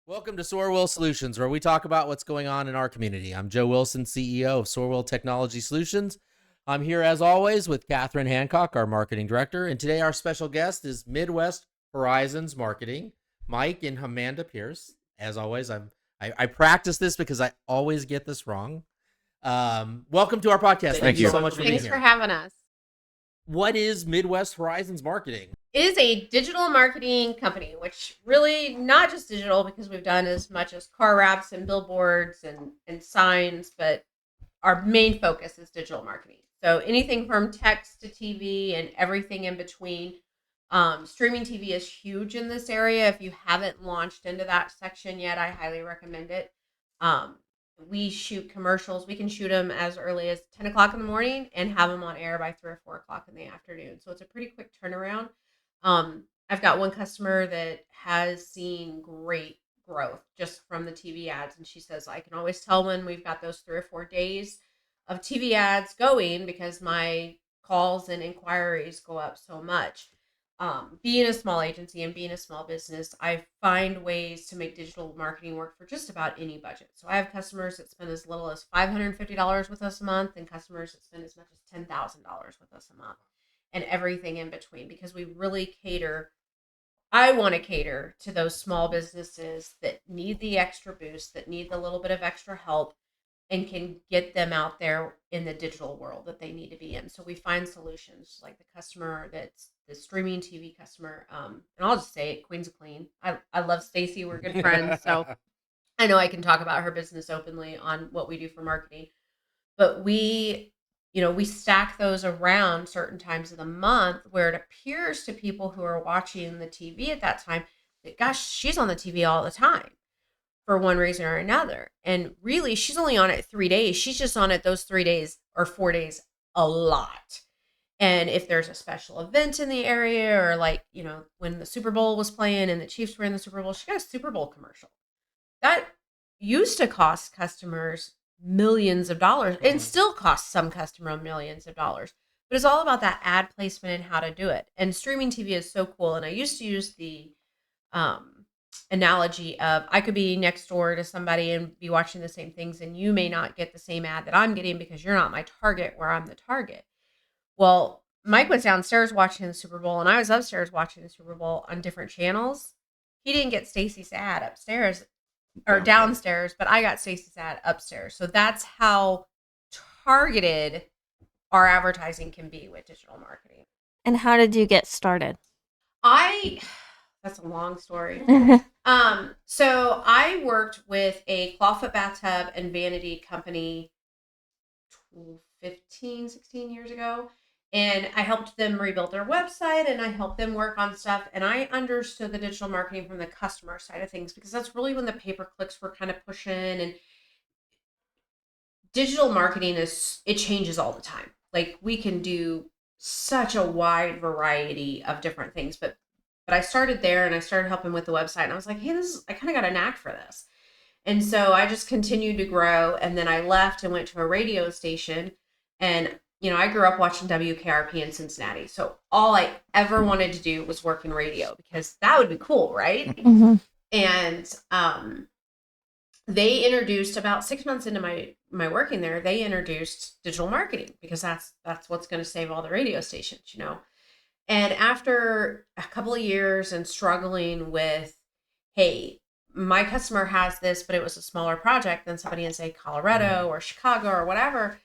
Welcome to SorWil Solutions, where we talk about what's going on in our community. I'm Joe Wilson, CEO of SorWil Technology Solutions. I'm here, as always, with Kathryn Hancock, our marketing director, and today our special guest is Midwest Horizons Marketing, Mike and Amanda Pearce. As always, I practice this because I always get this wrong. Welcome to our podcast. Thank you so much for being here. Thanks for having us. What is Midwest Horizons Marketing? It is a digital marketing company, which really not just digital, because we've done as much as car wraps and billboards and signs, but our main focus is digital marketing. So anything from text to TV and everything in between. Streaming TV is huge in this area. If you haven't launched into that section yet, I highly recommend it. We shoot commercials. We can shoot them as early as 10 o'clock in the morning and have them on air by 3 or 4 o'clock in the afternoon. So it's a pretty quick turnaround. I've got one customer that has seen great growth just from the TV ads. And she says, I can always tell when we've got those 3 or 4 days of TV ads going because my calls and inquiries go up so much. Being a small agency and being a small business, I find ways to make digital marketing work for just about any budget. So I have customers that spend as little as $550 with us a month and customers that spend as much as $10,000 with us a month and everything in between, because we really I want to cater to those small businesses that need the extra boost, that need the little bit of extra help, and can get them out there in the digital world that they need to be in. So we find solutions like the customer that's the streaming TV customer. And I'll just say it, Queen's of Clean. I love Stacy. We're good friends. So I know I can talk about her business openly on what we do for marketing. But we stack those around certain times of the month where it appears to people who are watching the TV at that time that, gosh, she's on the TV all the time for one reason or another. And really, she's only on it 3 days. She's just on it those 3 days or 4 days a lot. And if there's a special event in the area, or when the Super Bowl was playing and the Chiefs were in the Super Bowl, she got a Super Bowl commercial. That used to cost customers millions of dollars and still costs some customer millions of dollars. But it's all about that ad placement and how to do it. And streaming TV is so cool. And I used to use the analogy of I could be next door to somebody and be watching the same things, and you may not get the same ad that I'm getting because you're not my target where I'm the target. Well, Mike was downstairs watching the Super Bowl and I was upstairs watching the Super Bowl on different channels. He didn't get Stacy's ad upstairs or downstairs, but I got Stacy's ad upstairs. So that's how targeted our advertising can be with digital marketing. And how did you get started? That's a long story. So I worked with a clawfoot bathtub and vanity company 16 years ago. And I helped them rebuild their website and I helped them work on stuff. And I understood the digital marketing from the customer side of things, because that's really when the pay-per-clicks were kind of pushing. And digital marketing it changes all the time. Like, we can do such a wide variety of different things, but I started there and I started helping with the website and I was like, hey, I kind of got a knack for this. And so I just continued to grow. And then I left and went to a radio station. And, I grew up watching WKRP in Cincinnati. So all I ever wanted to do was work in radio, because that would be cool, right? Mm-hmm. And they introduced, about 6 months into my working there, they introduced digital marketing, because that's what's going to save all the radio stations, And after a couple of years and struggling with, hey, my customer has this, but it was a smaller project than somebody in, say, Colorado or Chicago or whatever,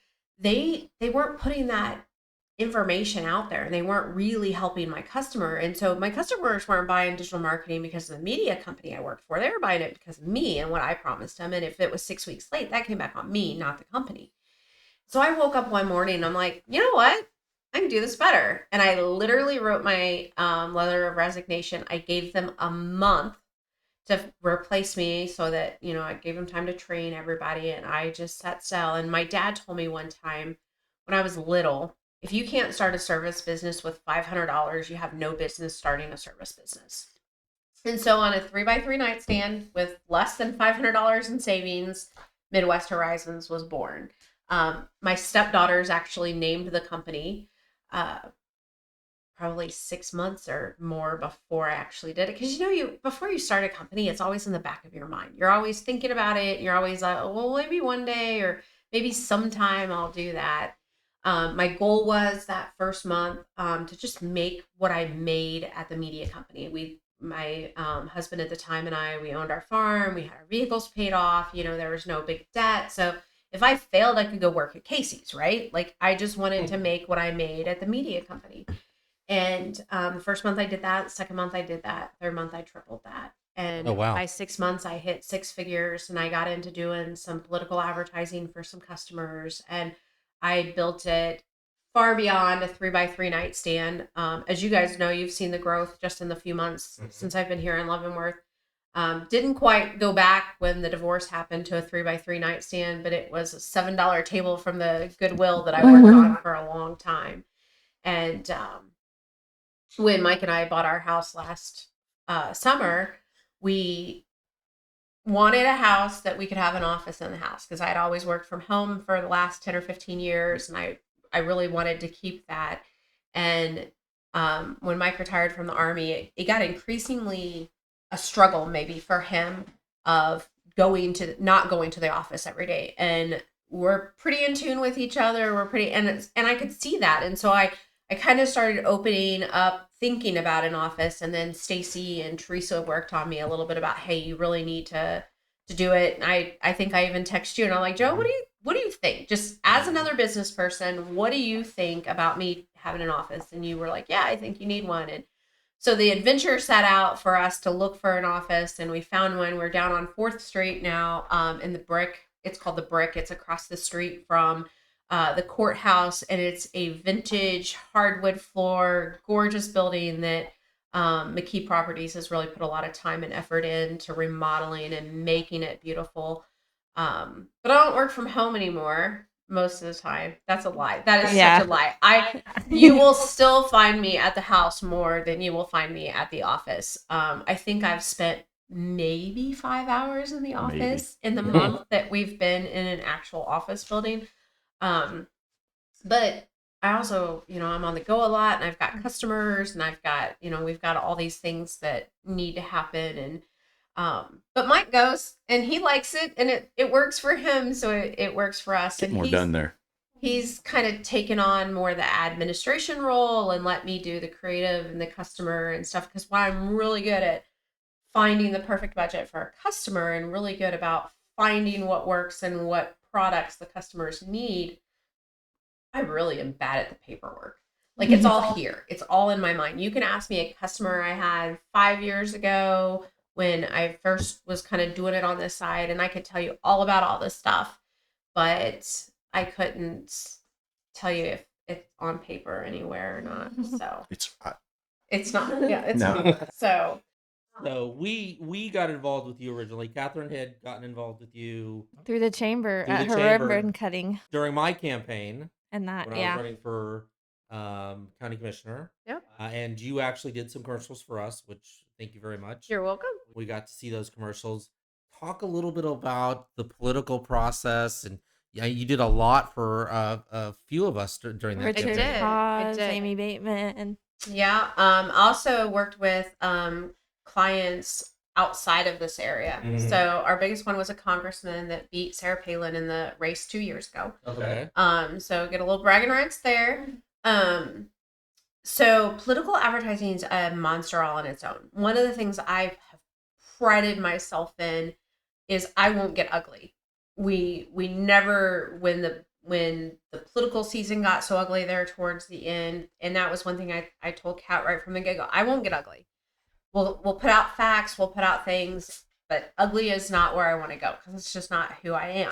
they weren't putting that information out there and they weren't really helping my customer. And so my customers weren't buying digital marketing because of the media company I worked for. They were buying it because of me and what I promised them. And if it was 6 weeks late, that came back on me, not the company. So I woke up one morning and I'm like, you know what? I can do this better. And I literally wrote my letter of resignation. I gave them a month to replace me so that, I gave them time to train everybody, and I just sat still. And my dad told me one time when I was little, if you can't start a service business with $500, you have no business starting a service business. And so on a 3x3 nightstand with less than $500 in savings, Midwest Horizons was born. My stepdaughters actually named the company probably 6 months or more before I actually did it. Because before you start a company, it's always in the back of your mind. You're always thinking about it. You're always like, oh, well, maybe one day or maybe sometime I'll do that. My goal was that first month to just make what I made at the media company. My husband at the time and we owned our farm. We had our vehicles paid off. There was no big debt. So if I failed, I could go work at Casey's, right? Like I just wanted to make what I made at the media company. And the first month I did that. Second month I did that. Third month I tripled that. And Oh, wow. by 6 months I hit 6 figures, and I got into doing some political advertising for some customers. And I built it far beyond a 3x3 nightstand. As you guys know, you've seen the growth just in the few months since I've been here in Leavenworth. Didn't quite go back when the divorce happened to a 3x3 nightstand, but it was a $7 table from the Goodwill that I worked on for a long time. And when Mike and I bought our house last summer, we wanted a house that we could have an office in the house, because I had always worked from home for the last 10 or 15 years, and I really wanted to keep that. And when Mike retired from the Army, it got increasingly a struggle maybe for him of not going to the office every day. And we're pretty in tune with each other. And I could see that. And so I kind of started opening up, thinking about an office. And then Stacy and Teresa worked on me a little bit about, hey, you really need to do it. And I think I even texted you and I'm like, Joe, what do you think? Just as another business person, what do you think about me having an office? And you were like, yeah, I think you need one. And so the adventure set out for us to look for an office, and we found one. We're down on 4th Street now, in the Brick. It's called the Brick. It's across the street from the courthouse, and it's a vintage hardwood floor, gorgeous building that McKee Properties has really put a lot of time and effort into remodeling and making it beautiful. But I don't work from home anymore most of the time. That's a lie. That is such a lie. You will still find me at the house more than you will find me at the office. I think I've spent maybe 5 hours in the office in the month that we've been in an actual office building. But I also, I'm on the go a lot, and I've got customers, and I've got, we've got all these things that need to happen. And but Mike goes and he likes it, and it works for him, so it works for us. Get and more done there. He's kind of taken on more the administration role and let me do the creative and the customer and stuff, because while I'm really good at finding the perfect budget for a customer and really good about finding what works and what products the customers need, I really am bad at the paperwork. Like, it's all here. It's all in my mind. You can ask me a customer I had 5 years ago when I first was kind of doing it on this side, and I could tell you all about all this stuff, but I couldn't tell you if it's on paper anywhere or not. So It's hot. it's not. Yeah, it's No. not. So we got involved with you originally. Kathryn had gotten involved with you Through the chamber Through at the her chamber. ribbon cutting during my campaign and that. when I was running for county commissioner. Yep. And you actually did some commercials for us, which thank you very much. you're welcome. We got to see those commercials. Talk a little bit about the political process, and yeah, you did a lot for a few of us during that Richard campaign. Paz, did. Amy Bateman. Yeah. Also worked with clients outside of this area. Mhm. So our biggest one was a congressman that beat Sarah Palin in the race 2 years ago. Okay. So get a little bragging rights there. So political advertising is a monster all on its own. One of the things I have prided myself in is I won't get ugly. We never, when the political season got so ugly there towards the end, and that was one thing I told Kat right from the get-go, I won't get ugly. We'll put out facts, we'll put out things, but ugly is not where I want to go, because it's just not who I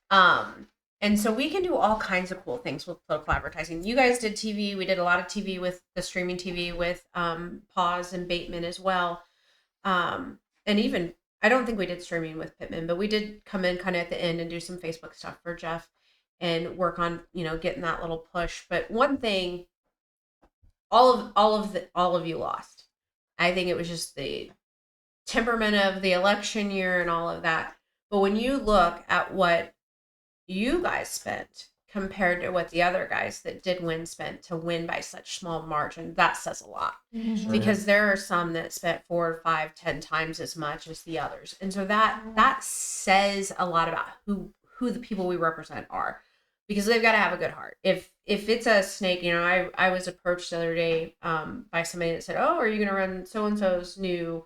am. And so we can do all kinds of cool things with political advertising. You guys did TV. We did a lot of TV with the streaming TV with Paz and Bateman as well. And even, I don't think we did streaming with Pittman, but we did come in kind of at the end and do some Facebook stuff for Jeff and work on, getting that little push. But one thing, all of you lost. I think it was just the temperament of the election year and all of that. But when you look at what you guys spent compared to what the other guys that did win spent to win by such small margin. That says a lot. Mhm. Because there are some that spent 4, 5, 10 times as much as the others. And so that says a lot about who the people we represent are, because they've got to have a good heart. If it's a snake, I was approached the other day by somebody that said, "Oh, are you going to run so-and-so's new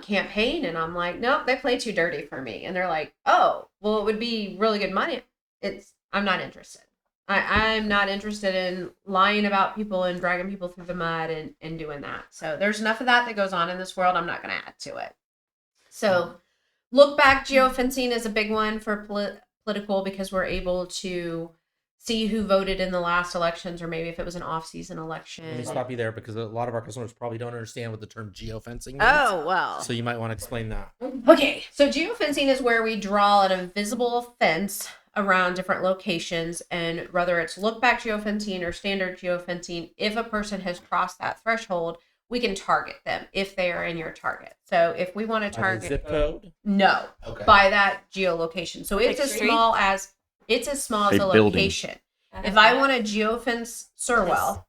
campaign?" And I'm like, "Nope, they play too dirty for me." And they're like, "Oh, well, it would be really good money." I'm not interested. I'm not interested in lying about people and dragging people through the mud and doing that. So there's enough of that goes on in this world. I'm not going to add to it. So look back geofencing is a big one for political, because we're able to see who voted in the last elections, or maybe if it was an off-season election. Let me stop you there, because a lot of our customers probably don't understand what the term geofencing means. Oh, well. So you might want to explain that. Okay, so geofencing is where we draw an invisible fence around different locations, and whether it's look back geofencing or standard geofencing, if a person has crossed that threshold, we can target them if they are in your target. So if we want to target zip code, no, okay, by that geolocation. So it's as small as a location. If I want to geofence SorWil,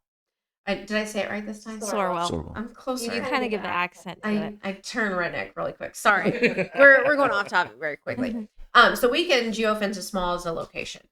did I say it right this time? SorWil. I'm closer. You kind of give the accent to it. I turn redneck really quick. Sorry. we're going off topic very quickly. So we can geofence as small as a location.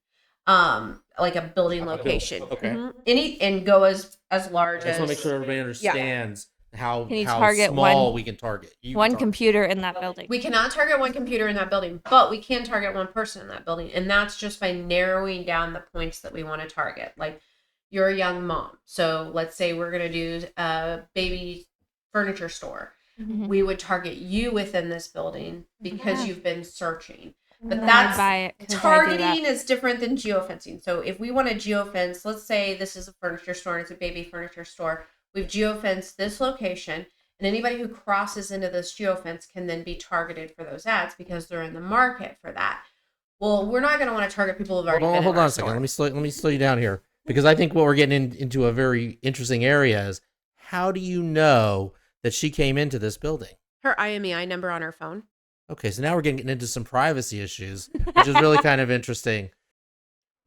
Like a building location. Okay. And go as large I just as. want to make sure everybody understands how Can you how target small we can target. One computer in that building. We cannot target one computer in that building, but we can target one person in that building. And that's just by narrowing down the points that we want to target. Like, you're a young mom. So let's say we're going to do a baby furniture store. Mhm. We would target you within this building because you've been searching. But Then that's I'd buy it 'cause I do that. targeting is different than geofencing. So if we want to geofence, let's say this is a furniture store and it's a baby furniture store. We've geofenced this location, and anybody who crosses into this geofence can then be targeted for those ads because they're in the market for that. Well, we're not going to want to target people who've already been Hold in on our a second. store. Let me slow you down here, because I think what we're getting into a very interesting area is, how do you know that she came into this building? Her IMEI number on her phone. Okay, so now we're getting into some privacy issues, which is really kind of interesting.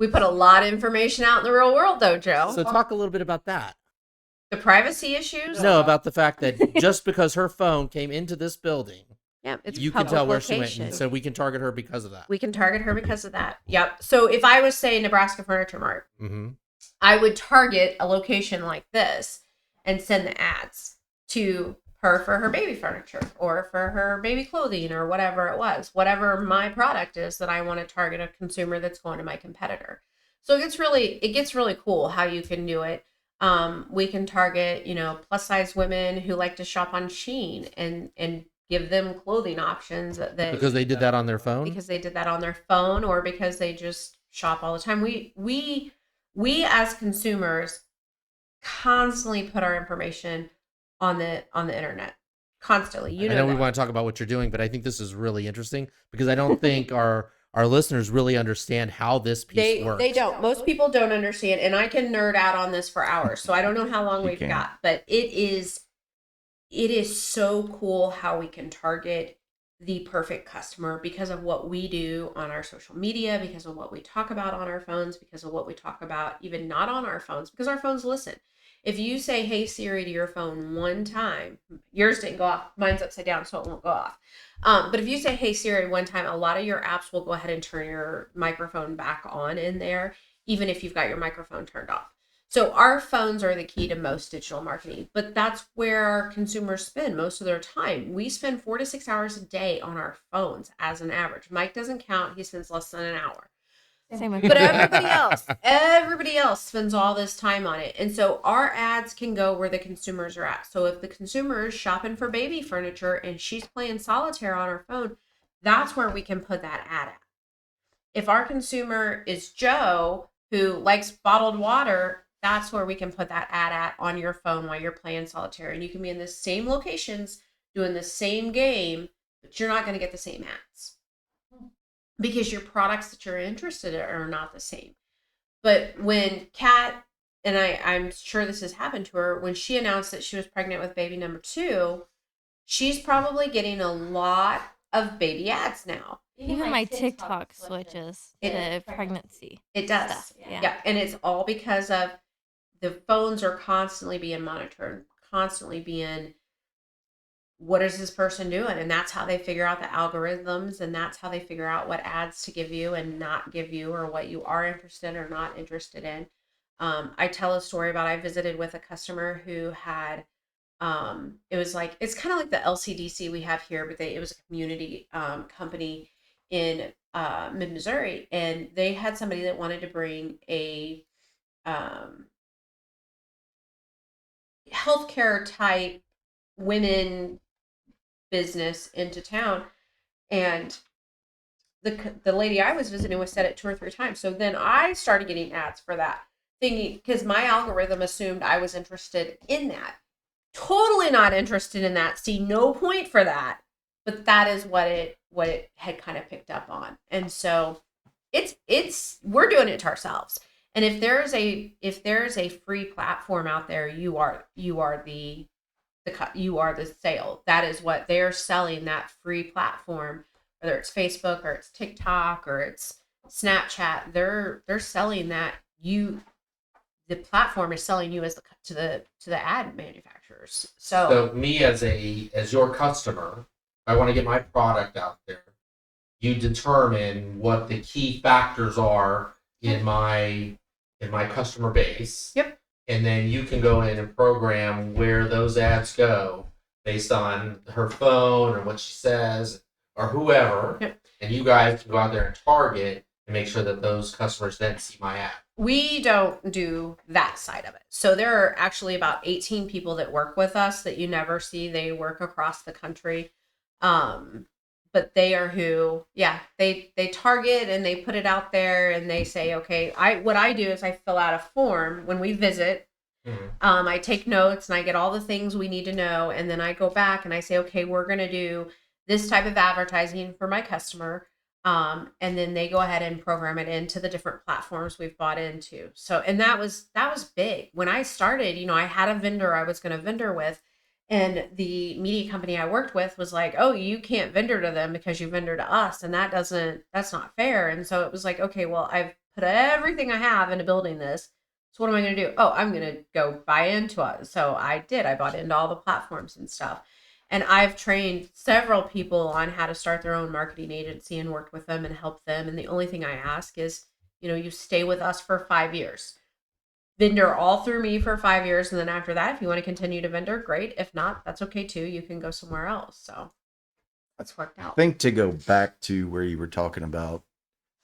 We put a lot of information out in the real world, though, Joe. So talk a little bit about that. The privacy issues? No, about the fact that just because her phone came into this building, Yeah, it's you can public tell where location. she went, and so we can target her because of that. We can target her because of that. Yep. So if I was, say, Nebraska Furniture Mart, Mm-hmm. I would target a location like this and send the ads to her for her baby furniture or for her baby clothing or whatever it was, whatever my product is that I want to target a consumer that's going to my competitor. So it gets really cool how you can do it. We can target, plus size women who like to shop on Shein and give them clothing options Because they did that on their phone? Because they did that on their phone, or because they just shop all the time. We as consumers constantly put our information on the internet. Constantly. I know we want to talk about what you're doing, but I think this is really interesting because I don't think our listeners really understand how this piece works. They don't. Most people don't understand, and I can nerd out on this for hours. So I don't know how long we've got, but it is so cool how we can target the perfect customer because of what we do on our social media, because of what we talk about on our phones, because of what we talk about even not on our phones, because our phones listen. If you say, "Hey Siri" to your phone one time, yours didn't go off. Mine's upside down, so it won't go off. But if you say, "Hey Siri" one time, a lot of your apps will go ahead and turn your microphone back on in there, even if you've got your microphone turned off. So our phones are the key to most digital marketing, but that's where our consumers spend most of their time. We spend 4 to 6 hours a day on our phones as an average. Mike doesn't count. He spends less than an hour. Same with But everybody else spends all this time on it. And so our ads can go where the consumers are at. So if the consumer is shopping for baby furniture and she's playing solitaire on her phone, that's where we can put that ad at. If our consumer is Joe, who likes bottled water, that's where we can put that ad at on your phone while you're playing solitaire. And you can be in the same locations doing the same game, but you're not going to get the same ads. Because your products that you're interested in are not the same. But when Kat, and I'm sure this has happened to her, when she announced that she was pregnant with baby number 2, she's probably getting a lot of baby ads now. Even my TikTok switches It- to pregnancy. It does. Stuff, yeah. Yeah. And it's all because of the phones are constantly being monitored, constantly being, what is this person doing? And that's how they figure out the algorithms, and that's how they figure out what ads to give you and not give you, or what you are interested or not interested in. I tell a story about, I visited with a customer who had, it was like, it's kind of like the LCDC we have here, but it was a community company in mid Missouri, and they had somebody that wanted to bring a healthcare type women business into town, and the lady I was visiting with said it 2 or 3 times. So then I started getting ads for that, thinking, because my algorithm assumed I was interested in that. Totally not interested in that. See no point for that. But that is what it had kind of picked up on. And so it's we're doing it to ourselves. And if there's a free platform out there, you are the sale. That is what they're selling, that free platform, whether it's Facebook or it's TikTok or it's Snapchat. They're selling that, the platform is selling you as to the ad manufacturers. So me as your customer, I want to get my product out there. You determine what the key factors are in my customer base. Yep. And then you can go in and program where those ads go based on her phone or what she says or whoever. Yep. And you guys can go out there and target and make sure that those customers then see my ad. we don't do that side of it. So there are actually about 18 people that work with us that you never see. They work across the country. But they are who, they target and they put it out there and they say, okay, what I do is I fill out a form when we visit. Mm-hmm. I take notes and I get all the things we need to know. And then I go back and I say, okay, we're going to do this type of advertising for my customer. And then they go ahead and program it into the different platforms we've bought into. So, and that was big. When I started, I had a vendor I was going to vendor with, and the media company I worked with was like, oh, you can't vendor to them because you vendor to us. And that's not fair. And so it was like, okay, well, I've put everything I have into building this. So what am I going to do? Oh, I'm going to go buy into it. So I did. I bought into all the platforms and stuff. And I've trained several people on how to start their own marketing agency and worked with them and helped them. And the only thing I ask is, you stay with us for 5 years. Vendor all through me for 5 years. And then after that, if you want to continue to vendor, great. If not, that's okay too. You can go somewhere else. So it's worked out. I think to go back to where you were talking about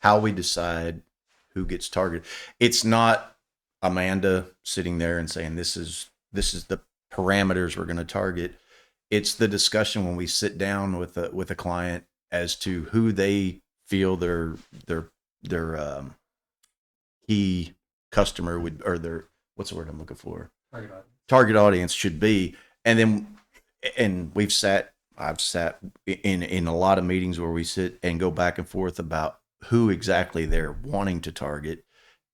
how we decide who gets targeted, it's not Amanda sitting there and saying, this is the parameters we're going to target. It's the discussion when we sit down with a client as to who they feel their key customer would, or their, what's the word I'm looking for? Target audience should be. And I've sat in a lot of meetings where we sit and go back and forth about who exactly they're wanting to target.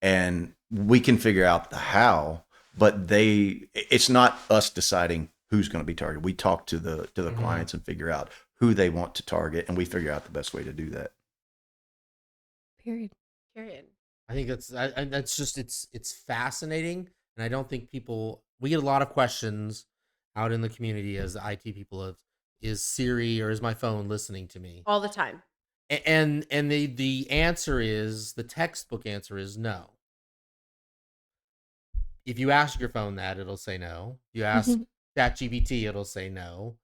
And we can figure out the how, but it's not us deciding who's going to be targeted. We talk to the Mm-hmm. clients and figure out who they want to target, and we figure out the best way to do that. Period. I think that's just it's fascinating, and I don't think we get a lot of questions out in the community as the IT people of, is Siri or is my phone listening to me All the time. and the answer is, the textbook answer is no. If you ask your phone that, it'll say no. You ask ChatGPT, it'll say no.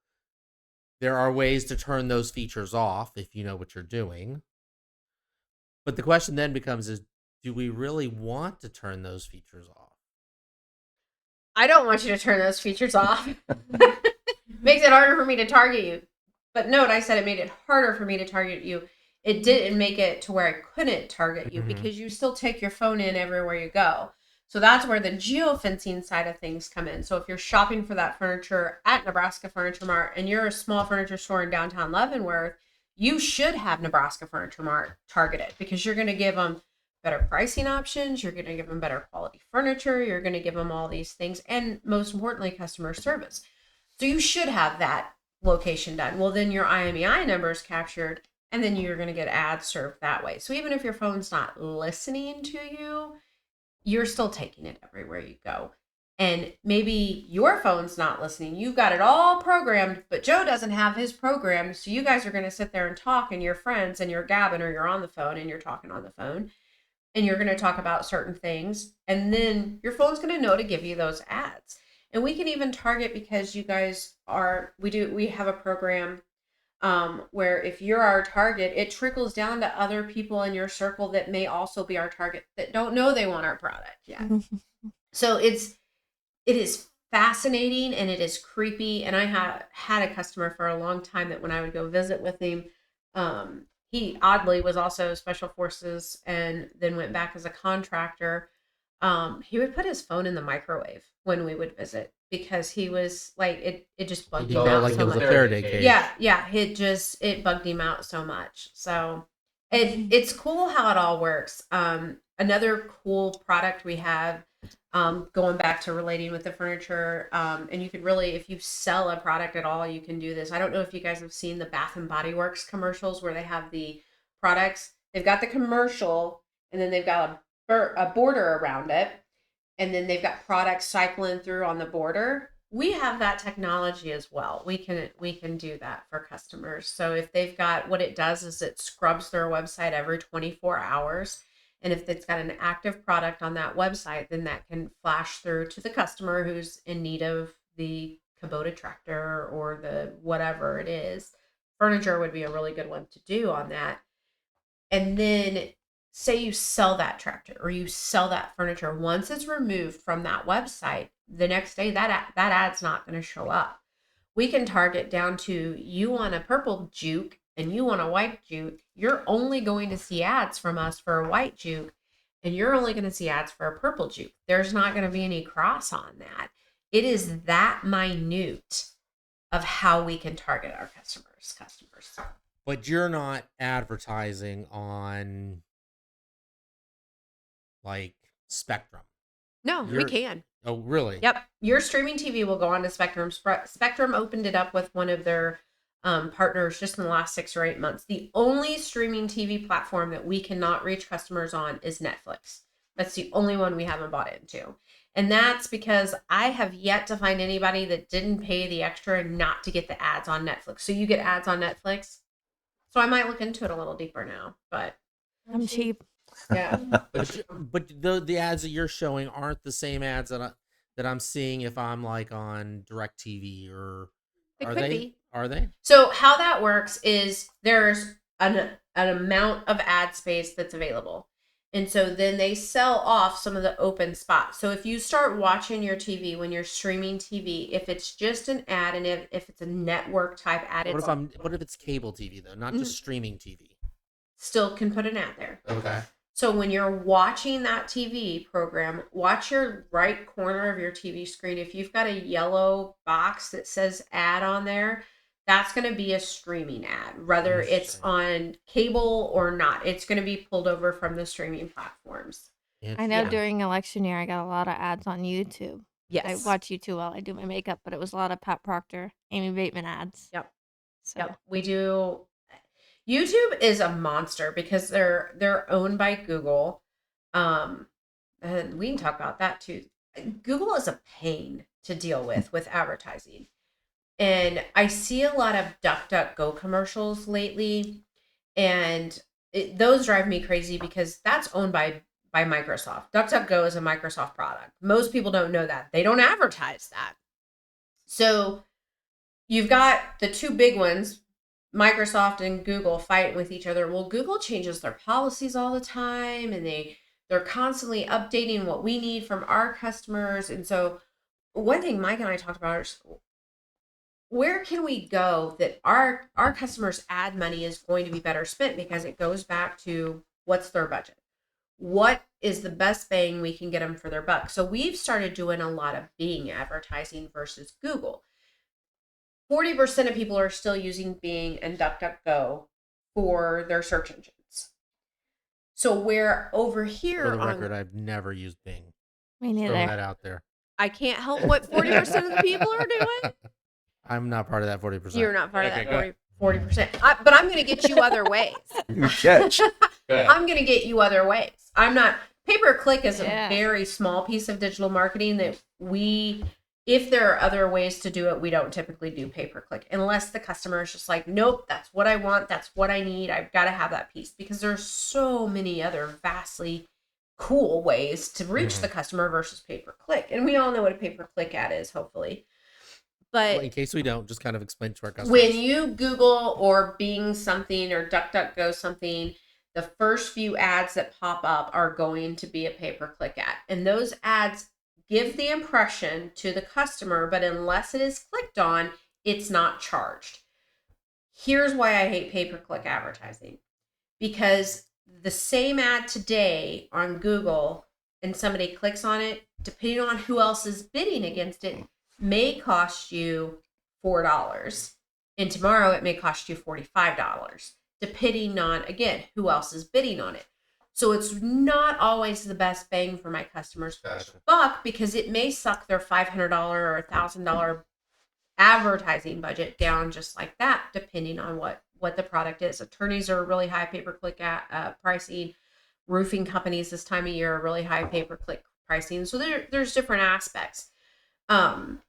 There are ways to turn those features off if you know what you're doing. But the question then becomes is, do we really want to turn those features off? I don't want you to turn those features off. Makes it harder for me to target you. But note, I said it made it harder for me to target you. It didn't make it to where I couldn't target you because you still take your phone in everywhere you go. So that's where the geofencing side of things come in. So if you're shopping for that furniture at Nebraska Furniture Mart and you're a small furniture store in downtown Leavenworth, you should have Nebraska Furniture Mart targeted because you're going to give them better pricing options. You're going to give them better quality furniture. You're going to give them all these things. And most importantly, customer service. So you should have that location done. Well, then your IMEI number is captured and then you're going to get ads served that way. So even if your phone's not listening to you, you're still taking it everywhere you go. And maybe your phone's not listening. You've got it all programmed, but Joe doesn't have his programmed. So you guys are going to sit there and talk, and you're friends, and you're gabbing, or you're on the phone and you're talking on the phone, and you're going to talk about certain things. And then your phone's going to know to give you those ads. And we can even target, because you guys we have a program where if you're our target, it trickles down to other people in your circle that may also be our target that don't know they want our product yet. So it is fascinating, and it is creepy. And I had a customer for a long time that when I would go visit with him, he oddly was also special forces and then went back as a contractor. He would put his phone in the microwave when we would visit, because he was like, it just bugged him out like so it was much. a Faraday cage. Yeah. It bugged him out so much. So it's cool how it all works. Another cool product we have, going back to relating with the furniture, and you could really, if you sell a product at all, you can do this. I don't know if you guys have seen the Bath and Body Works commercials where they have the products. They've got the commercial, and then they've got a border around it, and then they've got products cycling through on the border. We have that technology as well. We can do that for customers. So if they've got, what it does is it scrubs their website every 24 hours. And if it's got an active product on that website, then that can flash through to the customer who's in need of the Kubota tractor or the whatever it is. Furniture would be a really good one to do on that. And then say you sell that tractor or you sell that furniture. Once it's removed from that website, the next day that ad's not going to show up. We can target down to, you want a purple juke and you want a white juke. You're only going to see ads from us for a white juke, and you're only going to see ads for a purple juke. There's not going to be any cross on that. It is that minute of how we can target our customers. But you're not advertising on like Spectrum. No, we can. Oh, really? Yep. Your streaming TV will go on to Spectrum. Spectrum opened it up with one of their partners just in the last 6 or 8 months. The only streaming TV platform that we cannot reach customers on is Netflix. That's the only one we haven't bought into. And that's because I have yet to find anybody that didn't pay the extra not to get the ads on Netflix. So you get ads on Netflix. So I might look into it a little deeper now, but I'm cheap. yeah. But the ads that you're showing aren't the same ads that I'm seeing if I'm like on DirecTV or It are could they? be. Are they? So how that works is there's an amount of ad space that's available. And so then they sell off some of the open spots. So if you start watching your TV, when you're streaming TV, if it's just an ad and if it's a network type ad, What if it's cable TV though, not just streaming TV? Still can put an ad there. Okay. So when you're watching that TV program, watch your right corner of your TV screen. If you've got a yellow box that says ad on there, that's going to be a streaming ad, whether it's on cable or not. It's going to be pulled over from the streaming platforms. I know during election year, I got a lot of ads on YouTube. Yes. I watch YouTube while I do my makeup, but it was a lot of Pat Proctor, Amy Bateman ads. Yep. So Yep. We do. YouTube is a monster because they're owned by Google. And we can talk about that too. Google is a pain to deal with advertising. And I see a lot of DuckDuckGo commercials lately, and those drive me crazy because that's owned by Microsoft. DuckDuckGo is a Microsoft product. Most people don't know that. They don't advertise that. So you've got the two big ones, Microsoft and Google, fighting with each other. Well, Google changes their policies all the time, and they're constantly updating what we need from our customers. And so one thing Mike and I talked about is, where can we go that our customers' ad money is going to be better spent, because it goes back to what's their budget? What is the best bang we can get them for their buck? So we've started doing a lot of Bing advertising versus Google. 40% of people are still using Bing and DuckDuckGo for their search engines. So where over here For the record, I've never used Bing. me Throw neither. that out there. I can't help what 40% of the people are doing. I'm not part of that 40%. You're not part of that go ahead. 40%. But I'm going to get you other ways. Catch. I'm going to get you other ways. I'm not. Pay-per-click is Yeah. a very small piece of digital marketing that if there are other ways to do it, we don't typically do pay-per-click unless the customer is just like, nope, that's what I want. That's what I need. I've got to have that piece, because there's so many other vastly cool ways to reach the customer versus pay-per-click. And we all know what a pay-per-click ad is, hopefully. But Well, in case we don't, just kind of explain to our customers. when you Google or Bing something or DuckDuckGo something, the first few ads that pop up are going to be a pay-per-click ad. And those ads give the impression to the customer, but unless it is clicked on, it's not charged. Here's why I hate pay-per-click advertising. Because the same ad today on Google and somebody clicks on it, depending on who else is bidding against it, may cost you $4. And tomorrow it may cost you $45, depending on, again, who else is bidding on it. So it's not always the best bang for my customers' buck, because it may suck their $500 or $1,000 advertising budget down just like that, depending on what the product is. Attorneys are really high pay-per-click pricing. Roofing companies this time of year are really high pay-per-click pricing. So there's different aspects. On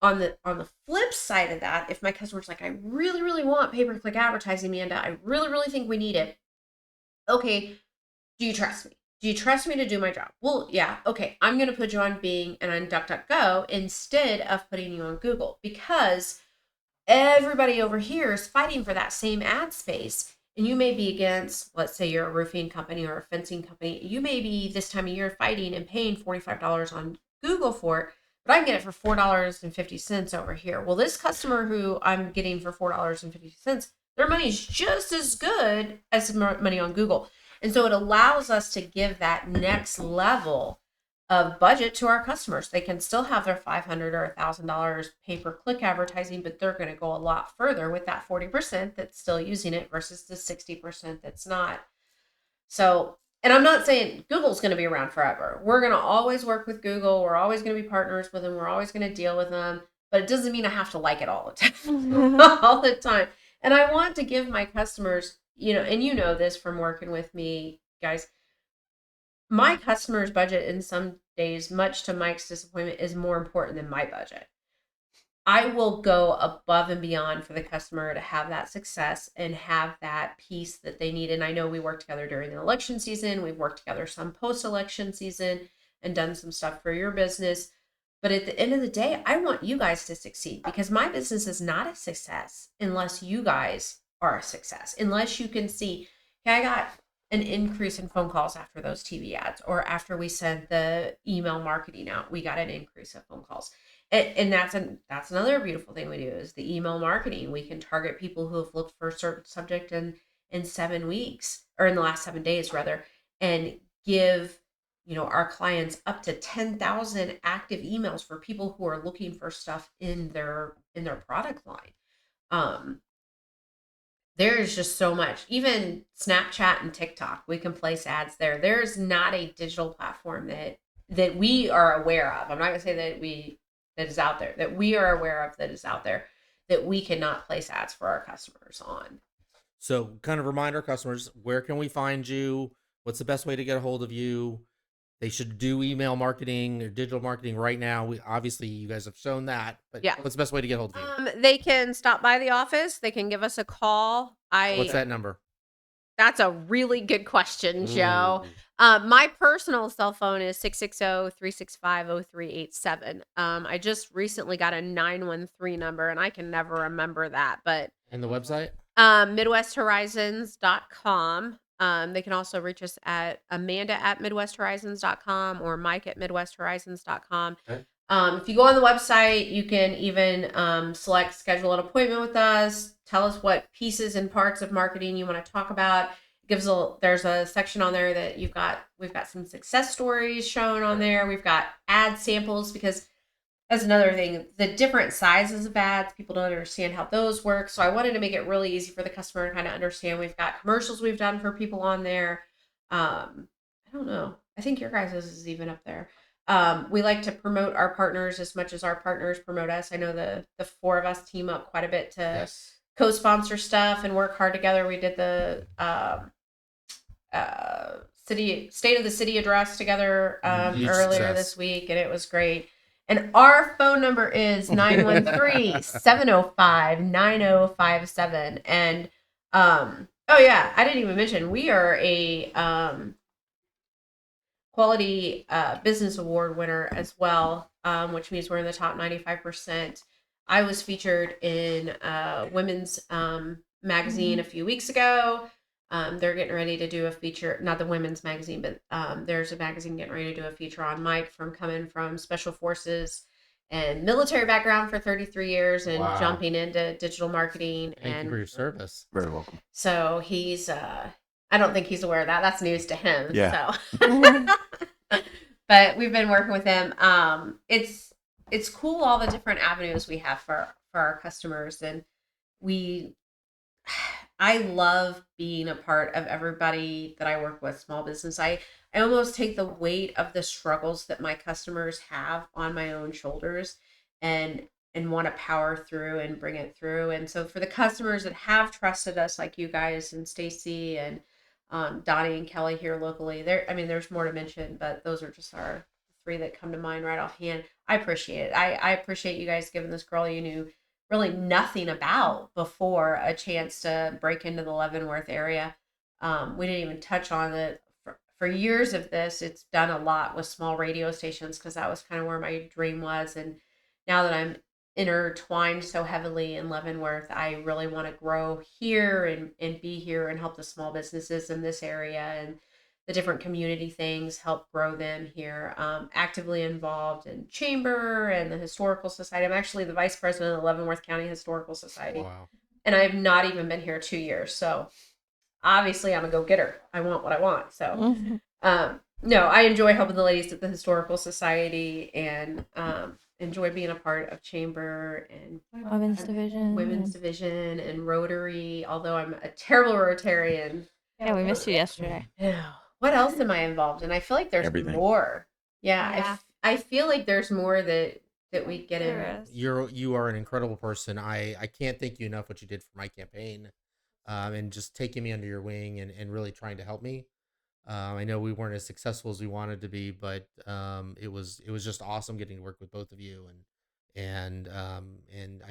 the flip side of that, if my customer's like, I really, really want pay-per-click advertising, Amanda, I really, really think we need it. Okay, do you trust me? Do you trust me to do my job? Well, yeah. Okay, I'm going to put you on Bing and on DuckDuckGo instead of putting you on Google, because everybody over here is fighting for that same ad space. And you may be against, let's say you're a roofing company or a fencing company. You may be this time of year fighting and paying $45 on Google for it, but I can get it for $4.50 over here. Well, this customer who I'm getting for $4.50, their money's just as good as money on Google. And so it allows us to give that next level of budget to our customers. They can still have their $500 or $1,000 pay-per-click advertising, but they're going to go a lot further with that 40% that's still using it versus the 60% that's not. So, and I'm not saying Google's going to be around forever. We're going to always work with Google. We're always going to be partners with them. We're always going to deal with them, but it doesn't mean I have to like it all the time. All the time. And I want to give my customers, and you know this from working with me, guys, my customer's budget in some days, much to Mike's disappointment, is more important than my budget. I will go above and beyond for the customer to have that success and have that piece that they need. And I know we worked together during the election season. We've worked together some post-election season and done some stuff for your business. But at the end of the day, I want you guys to succeed, because my business is not a success unless you guys are a success. Unless you can see, hey, I got an increase in phone calls after those TV ads, or after we sent the email marketing out, we got an increase of phone calls. And that's another beautiful thing we do is the email marketing. We can target people who have looked for a certain subject in 7 weeks, or in the last 7 days rather, and give our clients up to 10,000 active emails for people who are looking for stuff in their product line. There's just so much. Even Snapchat and TikTok, we can place ads there. There's not a digital platform that we are aware of. I'm not gonna say that is out there, that we are aware of that is out there, that we cannot place ads for our customers on. So kind of remind our customers, where can we find you? What's the best way to get a hold of you? They should do email marketing or digital marketing right now. Obviously you guys have shown that, but Yeah. what's the best way to get a hold of you? They can stop by the office. They can give us a call. What's that number? That's a really good question, Joe. Ooh. My personal cell phone is 660-365-0387. I just recently got a 913 number, and I can never remember that. But And the website? MidwestHorizons.com. They can also reach us at Amanda@MidwestHorizons.com or Mike@MidwestHorizons.com. Okay. If you go on the website, you can even select schedule an appointment with us. Tell us what pieces and parts of marketing you want to talk about. There's a section on there that we've got some success stories shown on there. We've got ad samples, because that's another thing. The different sizes of ads, people don't understand how those work. So I wanted to make it really easy for the customer to kind of understand. We've got commercials we've done for people on there. I don't know. I think your guys' is even up there. We like to promote our partners as much as our partners promote us. I know the four of us team up quite a bit to co-sponsor stuff and work hard together. We did the state of the city address together Huge earlier success. this week, and it was great. And our phone number is 913-705-9057. And oh yeah, I didn't even mention we are a quality business award winner as well, which means we're in the top 95%. I was featured in women's magazine a few weeks ago. They're getting ready to do a feature, not the women's magazine, but there's a magazine getting ready to do a feature on Mike from coming from special forces and military background for 33 years and Wow. jumping into digital marketing. Thank you for your service. Very welcome. So he's, I don't think he's aware of that. That's news to him. Yeah. So, but we've been working with him. It's cool all the different avenues we have for our customers, and I love being a part of everybody that I work with, small business. I almost take the weight of the struggles that my customers have on my own shoulders and want to power through and bring it through. And so for the customers that have trusted us, like you guys and Stacy and Donnie and Kelly here locally, there's more to mention, but those are just our 3 that come to mind right offhand. I appreciate it. I appreciate you guys giving this girl you knew really nothing about before a chance to break into the Leavenworth area. We didn't even touch on it. For years of this, it's done a lot with small radio stations because that was kind of where my dream was. And now that I'm intertwined so heavily in Leavenworth, I really want to grow here and be here and help the small businesses in this area and the different community things, help grow them here. Actively involved in chamber and the historical society. I'm actually the vice president of the Leavenworth County Historical Society. Wow. And I have not even been here 2 years. So obviously I'm a go-getter. I want what I want. So no, I enjoy helping the ladies at the Historical Society and enjoy being a part of chamber and Women's division. and Rotary, although I'm a terrible Rotarian. Yeah, we missed you yesterday. Yeah. What else am I involved in? I feel like there's Everything. more. Yeah. Yeah. I feel like there's more that we get in. There is. You are an incredible person. I can't thank you enough what you did for my campaign, and just taking me under your wing and really trying to help me. I know we weren't as successful as we wanted to be, but it was just awesome getting to work with both of you, and I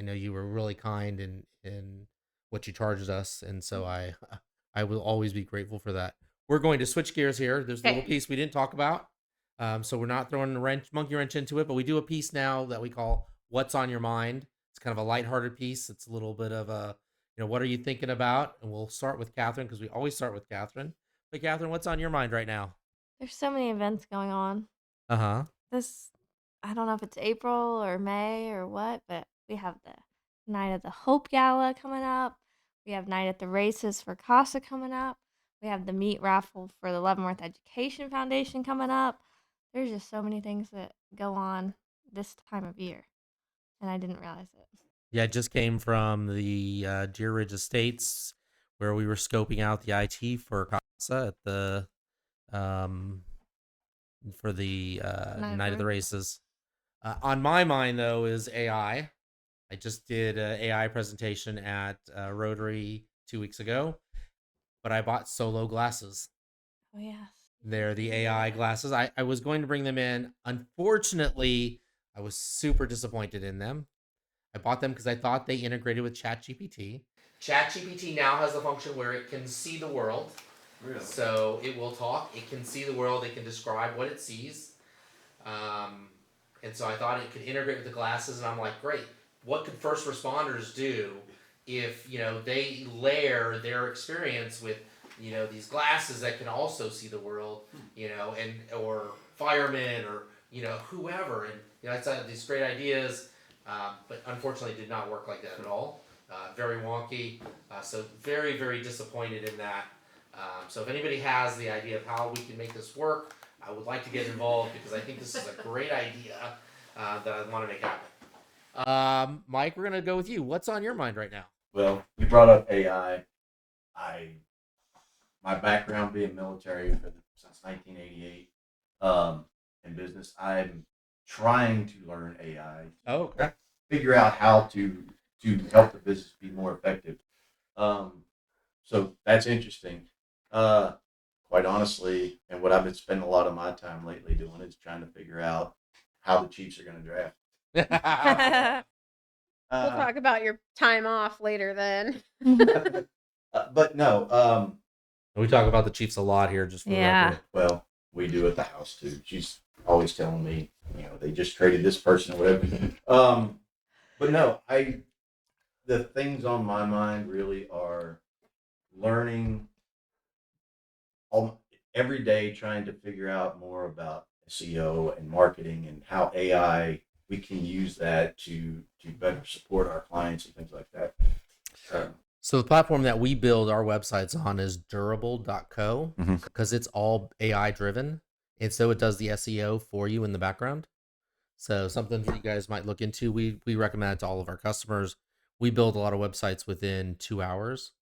know you were really kind in what you charged us, and so I will always be grateful for that. We're going to switch gears here. There's a little piece we didn't talk about. So we're not throwing a monkey wrench into it, but we do a piece now that we call What's on Your Mind. It's kind of a lighthearted piece. It's a little bit of a, what are you thinking about? And we'll start with Kathryn because we always start with Kathryn. But Kathryn, what's on your mind right now? There's so many events going on. Uh-huh. I don't know if it's April or May or what, but we have the Night of the Hope Gala coming up. We have Night at the Races for CASA coming up. We have the meat raffle for the Leavenworth Education Foundation coming up. There's just so many things that go on this time of year, and I didn't realize it. Yeah, it just came from the Deer Ridge Estates where we were scoping out the IT for CASA at the for the Night of the Races. On my mind, though, is AI. I just did an AI presentation at Rotary 2 weeks ago, but I bought Solo glasses. Oh, yes. They're the AI glasses. I was going to bring them in. Unfortunately, I was super disappointed in them. I bought them because I thought they integrated with ChatGPT. ChatGPT now has the function where it can see the world. Really? So it will talk. It can see the world. It can describe what it sees. And so I thought it could integrate with the glasses. And I'm like, great. What could first responders do if, they layer their experience with, these glasses that can also see the world, or firemen or, whoever. And, it's these great ideas, but unfortunately did not work like that at all. Very wonky. So very, very disappointed in that. So if anybody has the idea of how we can make this work, I would like to get involved because I think this is a great idea that I want to make happen. Mike, we're going to go with you. What's on your mind right now? Well, you brought up AI. My background being military since 1988 in business, I'm trying to learn AI. Oh, okay. Figure out how to help the business be more effective. So that's interesting. Quite honestly, and what I've been spending a lot of my time lately doing is trying to figure out how the Chiefs are going to draft. We'll talk about your time off later then. But no, We talk about the Chiefs a lot here, just for the Yeah. record. well, we do at the house too. She's always telling me, they just traded this person or whatever. But no, the things on my mind really are learning every day, trying to figure out more about SEO and marketing and how AI, we can use that to better support our clients and things like that. So the platform that we build our websites on is durable.co Mhm. because it's all AI driven. And so it does the SEO for you in the background. So something that you guys might look into. We recommend it to all of our customers. We build a lot of websites within 2 hours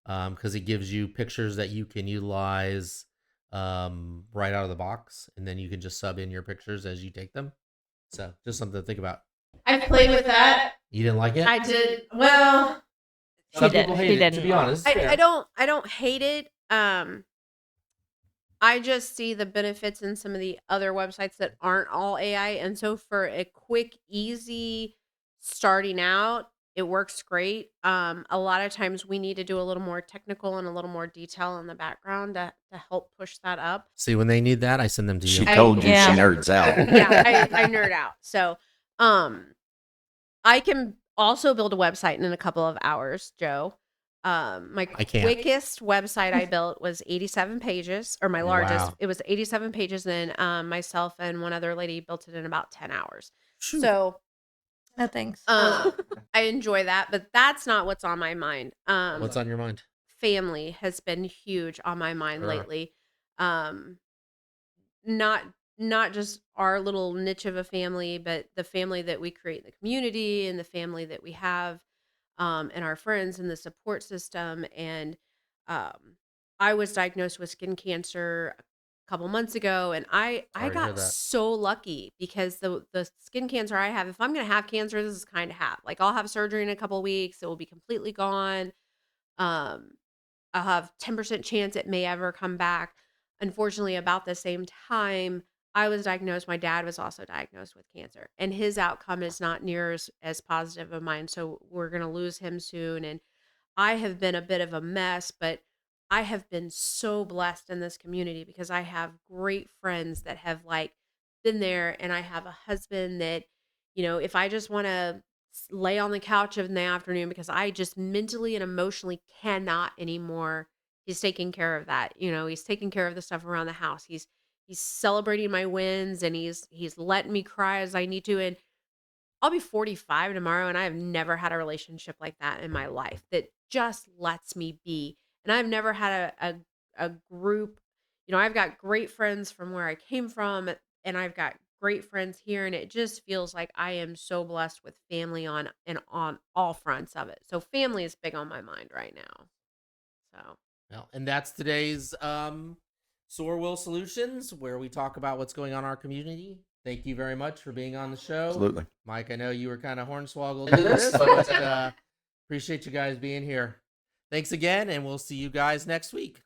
because it gives you pictures that you can utilize right out of the box. And then you can just sub in your pictures as you take them. So just something to think about. I played with that. You didn't like it? I did. Well, Some She people did. hate She it, to didn't. be honest. I don't hate it. I just see the benefits in some of the other websites that aren't all AI. And so for a quick, easy starting out, it works great. A lot of times we need to do a little more technical and a little more detail in the background to help push that up. See, when they need that, I send them to you. She told you Yeah. she nerds out. Yeah, I nerd out. So I can also build a website in a couple of hours, Joe. My I can't. quickest website I built was 87 pages, or my largest. Wow. It was 87 pages. Then myself and one other lady built it in about 10 hours. Shoot. So No thanks. I enjoy that, but that's not what's on my mind. What's on your mind? Family has been huge on my mind Sure. lately. Not just our little niche of a family, but the family that we create in the community and the family that we have, and our friends and the support system. And I was diagnosed with skin cancer a couple months ago, and I Sorry to hear got that. so lucky because the skin cancer I have, if I'm gonna have cancer, this is kind of have like I'll have surgery in a couple weeks, it will be completely gone. Um, I'll have 10% chance it may ever come back. Unfortunately, about the same time I was diagnosed, my dad was also diagnosed with cancer, and his outcome is not near as positive of mine. So we're going to lose him soon. And I have been a bit of a mess, but I have been so blessed in this community because I have great friends that have like been there, and I have a husband that, if I just want to lay on the couch in the afternoon because I just mentally and emotionally cannot anymore, he's taking care of that. He's taking care of the stuff around the house. He's celebrating my wins, and he's letting me cry as I need to. And I'll be 45 tomorrow, and I have never had a relationship like that in my life that just lets me be. And I've never had a group. I've got great friends from where I came from, and I've got great friends here, and it just feels like I am so blessed with family on all fronts of it. So family is big on my mind right now. So Well, and that's today's SorWil Solutions, where we talk about what's going on in our community. Thank you very much for being on the show. Absolutely. Mike, I know you were kind of hornswoggled into this, but appreciate you guys being here. Thanks again, and we'll see you guys next week.